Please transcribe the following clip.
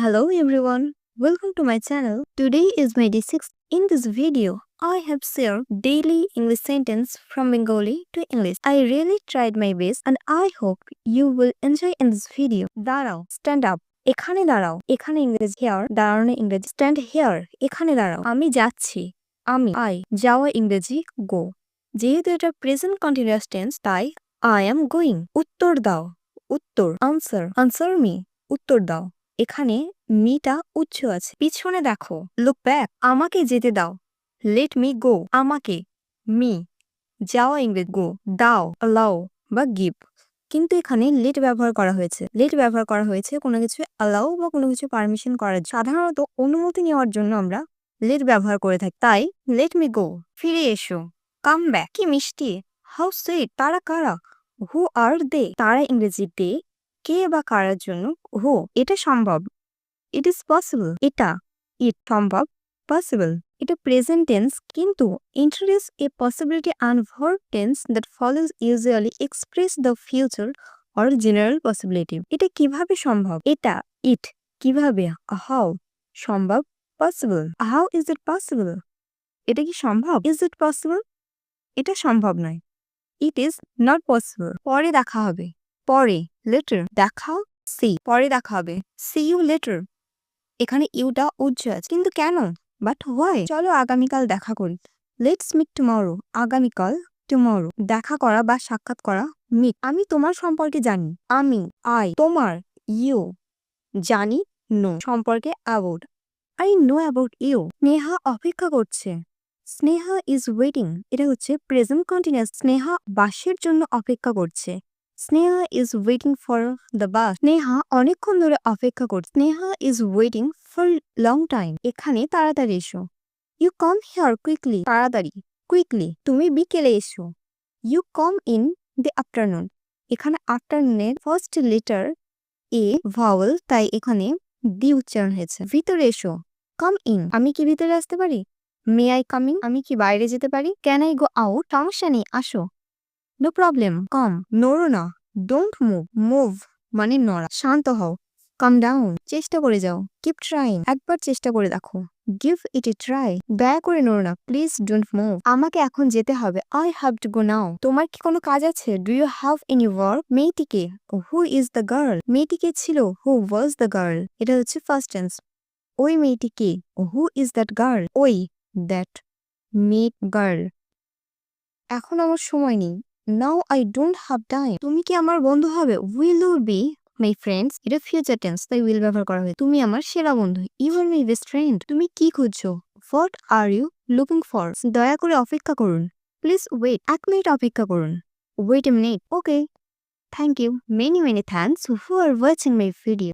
Hello everyone, welcome to my channel. Today is my day 6. In this video, I have shared daily English sentence from Bengali to English. I really tried my best and I hope you will enjoy in this video. দাঁড়াও, stand up. এখানে দাঁড়াও, এখানে ইংরেজি here, দাঁড়ানো ইংরেজি stand here, এখানে দাঁড়াও। আমি যাচ্ছি, আমি I, যাওয়া ইংরেজি go. যেহেতু এটা প্রেজেন্ট কন্টিনিউয়াস টেন্স তাই I am going. উত্তর দাও, উত্তর answer, answer me, উত্তর দাও। এখানে মিটা উচ্চ আছে, পিছনে দেখো লুক ব্যাক, আমাকে যেতে দাও লেট মি গো, আমাকে মি, যাওয়া ইংরেজি গো, দাও অ্যালাউ বা গিভ। কিন্তু এখানে লেট ব্যবহার করা হয়েছে, লেট ব্যবহার করা হয়েছে কোনো কিছু অ্যালাউ বা কোনো কিছু পারমিশন করার জন্য। সাধারণত অনুমতি নেওয়ার জন্য আমরা লেট ব্যবহার করে থাকি, তাই লেট মি গো, ফিরে এসো, কাম ব্যাক। কি মিষ্টি, হাউ সুইট, তারা কারা, হু আর দে, তারা ইংরেজি দে, কে বা কারার জন্য হু, এটা সম্ভব, ইট ইজ পসিবল, এটা ইট সম্ভব, পসিবল এটা প্রেজেন্ট টেন্স কিন্তু introduce a possibility and verb tense that follows usually express the future or general possibility. এটা কিভাবে সম্ভব, এটা ইট, কিভাবে হাউ, সম্ভব possible, how is it possible, এটা কি সম্ভব, ইজ ইট পসিবল, এটা সম্ভব নয়, ইট ইজ নট পসিবল। পরে দেখা হবে, পরে লেটার, দেখা সি, পরে দেখা হবে সি ইউ লেটার। এখানে ইউটা উজ্জ আছে কিন্তু কেন, বাট হোয়াই, চলো আগামীকাল দেখা করি লেটস মিট টুমরো, আগামীকাল টুমরো, দেখা করা বা সাক্ষাৎ করা মিট। আমি তোমার সম্পর্কে জানি, আমি আই, তোমার ইউ, জানি নো, সম্পর্কে about, I know about you. Sneha অপেক্ষা করছে, স্নেহা ইজ ওয়েটিং, এটা হচ্ছে প্রেজেন্ট কন্টিনিউয়াস, স্নেহা বাসের জন্য অপেক্ষা করছে, Sneha is waiting for the bus, Sneha অনেকক্ষণ ধরে অপেক্ষা করছে, Sneha is waiting for long time. এখানে তাড়াতাড়ি এসো, ইউ কাম হিয়ার কুইকলি, তাড়াতাড়ি কুইকলি, তুমি বিকেলে এসো, you come in the afternoon. এখানে আফটারনুনের ফার্স্ট লেটার এ ভাওয়েল, তাই এখানে দি উচ্চারণ হয়েছে। ভিতরে এসো, কাম ইন, আমি কি ভিতরে আসতে পারি, মে আই কামিং, আমি কি বাইরে যেতে পারি, ক্যান আই গো আউট, সমস্যা নেই আসো, নো প্রবলেম কাম, নড়ো না, ডোন্ট মুভ, মুভ মানে নড়া, শান্ত হও, কাম ডাউন, চেষ্টা করে যাও, কিপ ট্রাইং, একবার চেষ্টা করে দেখো, গিভ ইট এ ট্রাই, দয়া করে নড়ো না, প্লিজ ডোন্ট মুভ, আমাকে এখন যেতে হবে, I have to go now, তোমার কি কোনো কাজ আছে, do you have any work. মেয়েটিকে, হু ইজ দ্য গার্ল, মেয়েটিকে ছিল, হু ওয়াজ দ্য গার্ল, এটা হচ্ছে ফার্স্ট টেন্স। ওই মেয়েটিকে, হু ইজ দ্যাট গার্ল, ওই দ্যাট মেয়ে গার্ল। এখন আমার সময় নেই, now I don't have time, তুমি কি আমার বন্ধু হবে, will you be my friends, এটা ফিউচার টেন্স তাই উইল ব্যবহার করা হয়। তুমি আমার সেরা বন্ধু, you are my best friend, তুমি কি খুঁজছো, what are you looking for, দয়া করে অপেক্ষা করুন, প্লিজ ওয়েট, 1 মিনিট অপেক্ষা করুন, wait a minute, okay, thank you, many many thanks for watching my video.